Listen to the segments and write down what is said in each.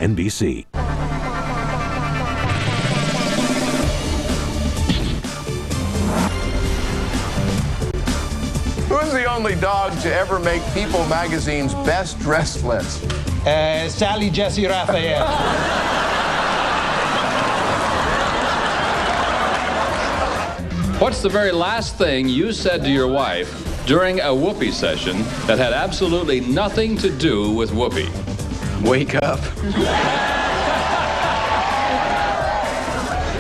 NBC. Who's the only dog to ever make People magazine's best dressed list? Sally Jesse Raphael. What's the very last thing you said to your wife during a whoopee session that had absolutely nothing to do with whoopee? Wake up.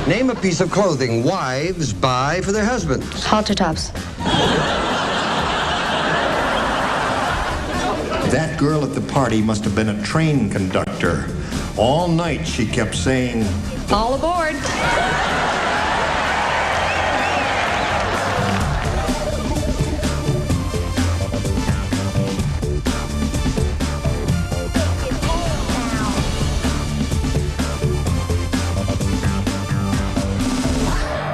Name a piece of clothing wives buy for their husbands. Halter tops. That girl at the party must have been a train conductor. All night she kept saying, All aboard.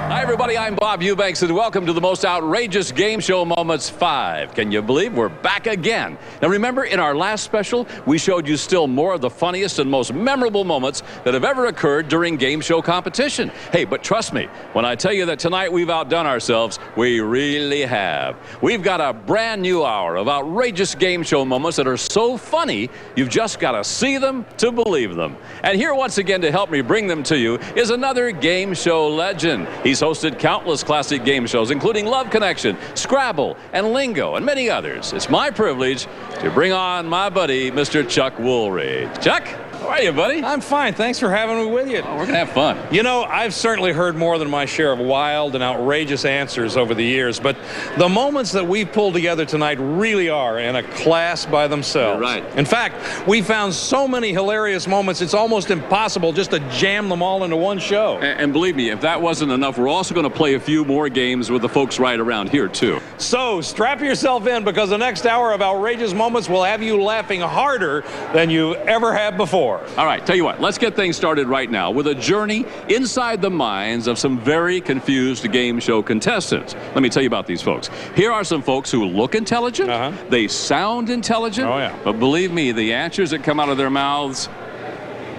Hi, everybody. I'm Bob Eubanks, and welcome to the most outrageous game show moments 5. Can you believe we're back again? Now, remember, in our last special, we showed you still more of the funniest and most memorable moments that have ever occurred during game show competition. Hey, but trust me, when I tell you that tonight we've outdone ourselves, we really have. We've got a brand new hour of outrageous game show moments that are so funny, you've just got to see them to believe them. And here once again to help me bring them to you is another game show legend. He's hosted countless classic game shows, including Love Connection, Scrabble, and Lingo, and many others. It's my privilege to bring on my buddy, Mr. Chuck Woolridge. Chuck, how are you, buddy? I'm fine. Thanks for having me with you. Oh, we're going to have fun. You know, I've certainly heard more than my share of wild and outrageous answers over the years, but the moments that we've pulled together tonight really are in a class by themselves. You're right. In fact, we found so many hilarious moments, it's almost impossible just to jam them all into one show. And believe me, if that wasn't enough, we're also going to play a few more games with the folks right around here, too. So strap yourself in, because the next hour of outrageous moments will have you laughing harder than you ever have before. All right, tell you what, let's get things started right now with a journey inside the minds of some very confused game show contestants. Let me tell you about these folks. Here are some folks who look intelligent, they sound intelligent, but believe me, the answers that come out of their mouths,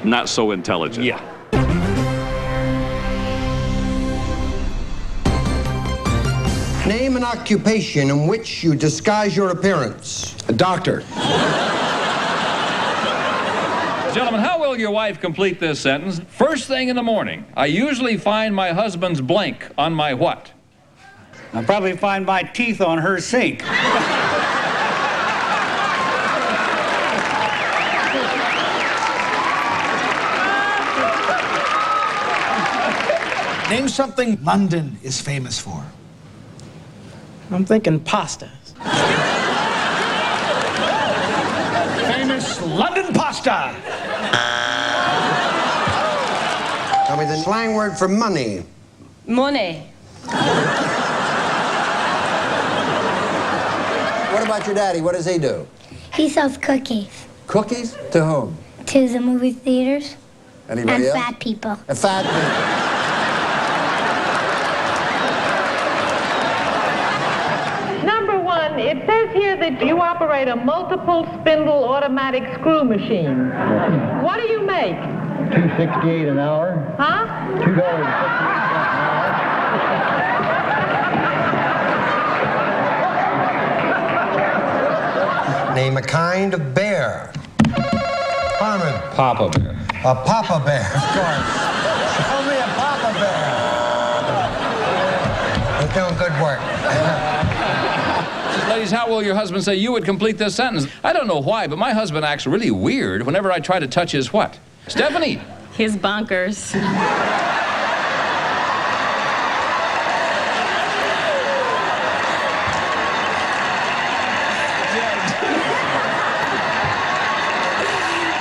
not so intelligent. Yeah. Name an occupation in which you disguise your appearance. A doctor. Gentlemen, how will your wife complete this sentence? First thing in the morning, I usually find my husband's blank on my what? I'll probably find my teeth on her sink. Name something London is famous for. I'm thinking pasta. Famous London pasta. Tell me the slang word for money. Money. What about your daddy? What does he do? He sells cookies Cookies? To whom? to the movie theaters Anybody and else? fat people. And fat people. Number one, it says here that you operate a multiple spindle automatic screw machine. What do you make? $2.68 an hour. Huh? $2.68 an hour. Name a kind of bear. Harmon. Papa Bear. A papa bear, of course. Show me a papa bear. You're doing good work. Ladies, how will your husband say you would complete this sentence? I don't know why, but my husband acts really weird whenever I try to touch his what? Stephanie. His bunkers.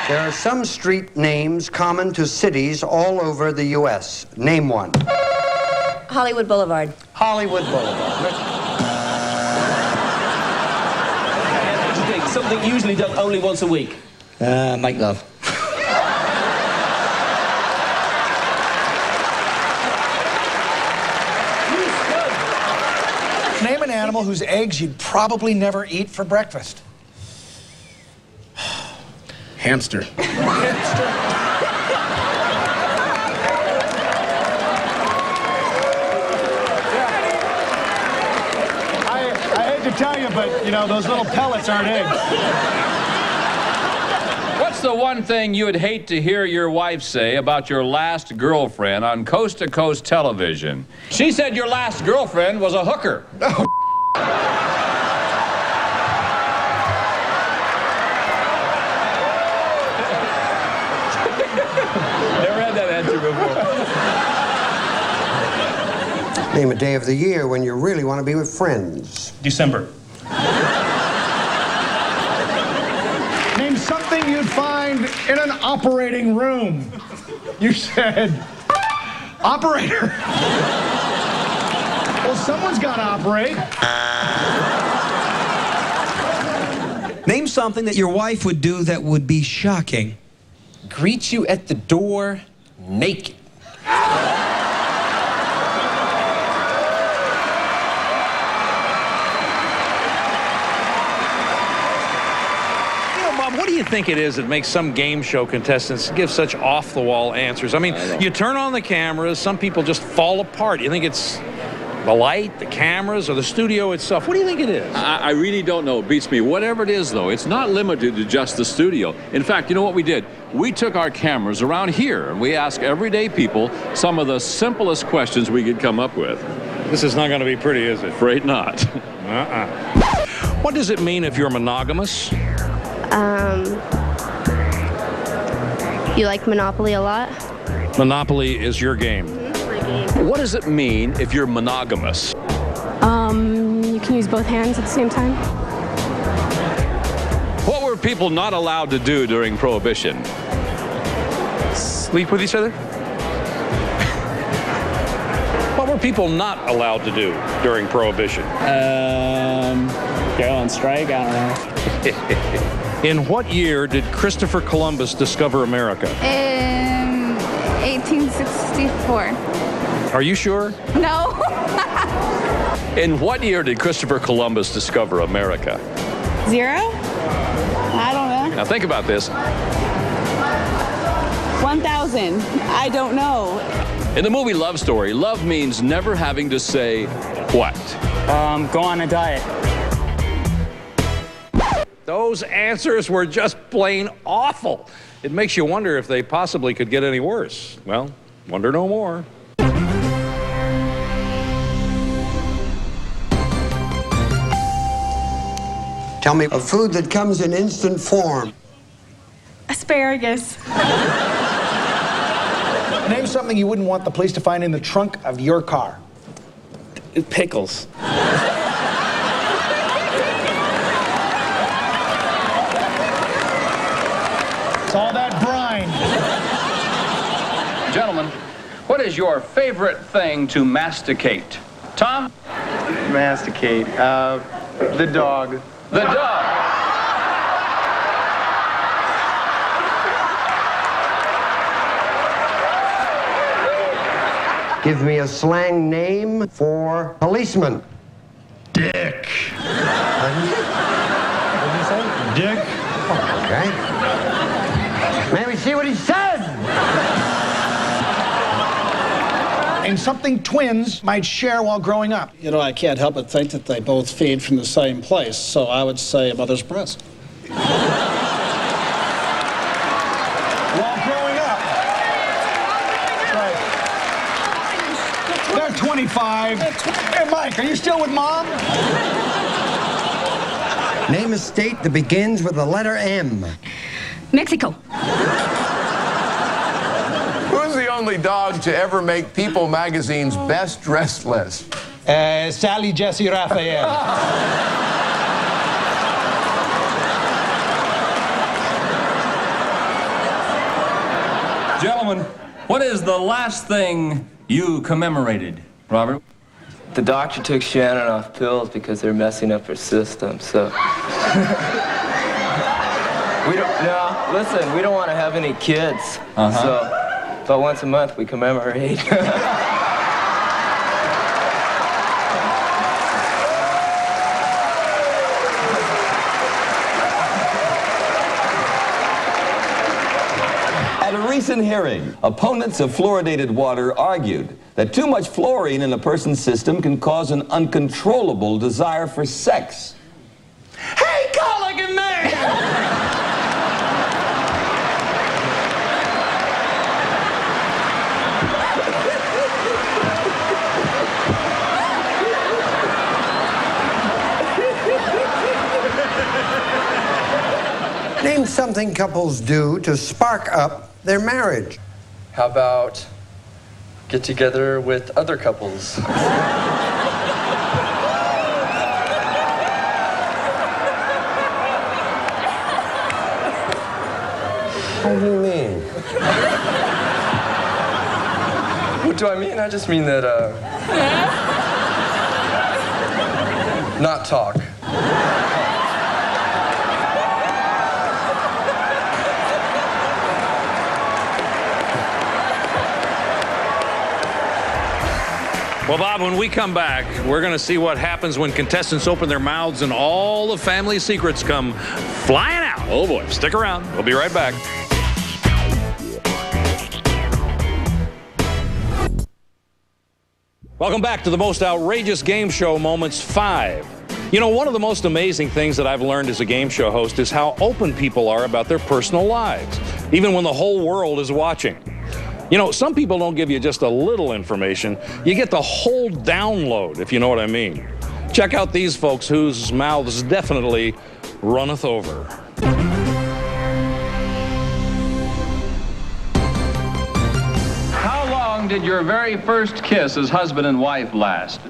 There are some street names common to cities all over the U.S. Name one. Hollywood Boulevard. Hollywood Boulevard. Something usually done only once a week. Make love. Name an animal whose eggs you'd probably never eat for breakfast. Hamster. Hamster. You know, those little pellets aren't eggs. What's the one thing you would hate to hear your wife say about your last girlfriend on coast-to-coast television? She said your last girlfriend was a hooker. Never had that answer before. Name a day of the year when you really want to be with friends. December. Name something you'd find in an operating room. You said operator. Well, someone's got to operate. Name something that your wife would do that would be shocking. Greet you at the door naked. What do you think it is that makes some game show contestants give such off-the-wall answers? I mean, you turn on the cameras, some people just fall apart. You think it's the light, the cameras, or the studio itself? What do you think it is? I really don't know. It beats me. Whatever it is, though, it's not limited to just the studio. In fact, you know what we did? We took our cameras around here, and we asked everyday people some of the simplest questions we could come up with. This is not going to be pretty, is it? Afraid not. What does it mean if you're monogamous? You like Monopoly a lot? Monopoly is your game. What does it mean if you're monogamous? You can use both hands at the same time. What were people not allowed to do during Prohibition? Sleep with each other? What were people not allowed to do during Prohibition? Go on strike? I don't know. In what year did Christopher Columbus discover America? In 1864. Are you sure? No. In what year did Christopher Columbus discover America? 0? I don't know. Now think about this. 1,000. I don't know. In the movie Love Story, love means never having to say what? Go on a diet. Those answers were just plain awful. It makes you wonder if they possibly could get any worse. Well, wonder no more. Tell me a food that comes in instant form. Asparagus. Name something you wouldn't want the police to find in the trunk of your car. Pickles. It's all that brine. Gentlemen, what is your favorite thing to masticate? Tom? Masticate. The dog. The dog. Give me a slang name for policeman. Dick. What did you say? Dick. Okay. May we see what he said? And something twins might share while growing up. You know, I can't help but think that they both feed from the same place, so I would say a mother's breast. While growing up. Right. They're 25. Hey, Mike, are you still with Mom? Name a state that begins with the letter M. Mexico. Who's the only dog to ever make People magazine's best dressed list? Sally Jesse Raphael. Gentlemen, what is the last thing you commemorated? Robert? The doctor took Shannon off pills because they're messing up her system, so... we don't want to have any kids. So, but once a month we commemorate. At a recent hearing, opponents of fluoridated water argued that too much fluorine in a person's system can cause an uncontrollable desire for sex. Hey, Colligan man! Name something couples do to spark up their marriage. How about get together with other couples? What do you mean? What do I mean? I just mean that, not talk. Well, Bob, when we come back, we're going to see what happens when contestants open their mouths and all the family secrets come flying out. Oh, boy. Stick around. We'll be right back. Welcome back to the most outrageous game show moments 5. You know, one of the most amazing things that I've learned as a game show host is how open people are about their personal lives, even when the whole world is watching. You know, some people don't give you just a little information. You get the whole download, if you know what I mean. Check out these folks whose mouths definitely runneth over. How long did your very first kiss as husband and wife last?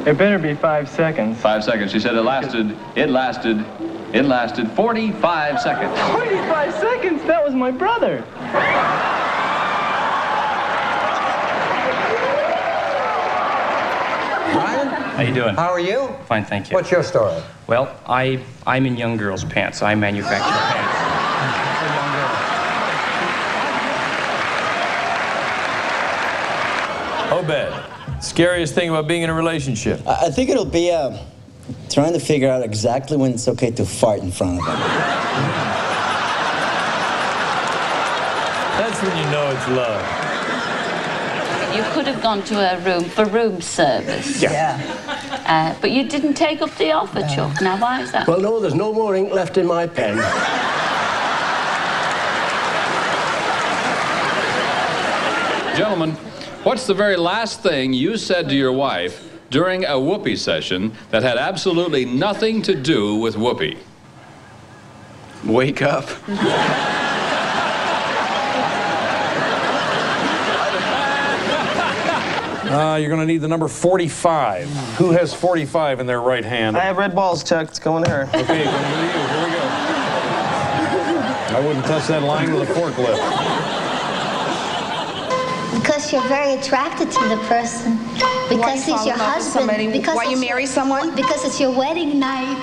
It better be 5 seconds. 5 seconds. She said it lasted 45 seconds. 45 seconds? That was my brother. How you doing? How are you? Fine, thank you. What's your story? Well, I'm in young girls' pants. I manufacture pants. Obed, scariest thing about being in a relationship? I think it'll be trying to figure out exactly when it's okay to fart in front of them. That's when you know it's love. You could have gone to her room for room service. Yeah. But you didn't take up the offer, Chuck. Now, why is that? Well, no, there's no more ink left in my pen. Gentlemen, what's the very last thing you said to your wife during a whoopee session that had absolutely nothing to do with whoopee? Wake up. You're going to need the number 45. Who has 45 in their right hand? I have red balls, Chuck. It's going to her. Okay, going to you. Here we go. I wouldn't touch that line with a forklift. Because you're very attracted to the person. Because he's your husband. Because why you marry someone? Because it's your wedding night.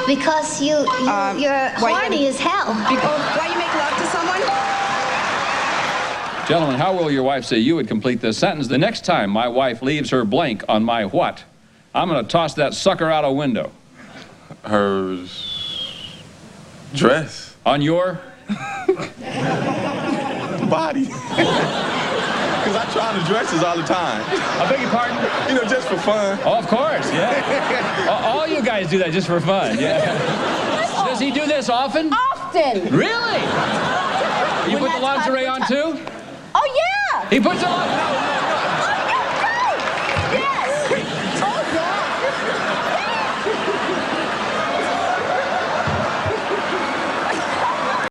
Because you're horny as hell. Why you make love to someone? Gentlemen, how will your wife say you would complete this sentence? The next time my wife leaves her blank on my what, I'm going to toss that sucker out a window. Her dress. On your? Body. Because I try on the dresses all the time. I beg your pardon? You know, just for fun. Oh, of course, yeah. All you guys do that just for fun, yeah. Does he do this often? Often. Really? You put the lingerie on too? Oh, yeah. He puts it on?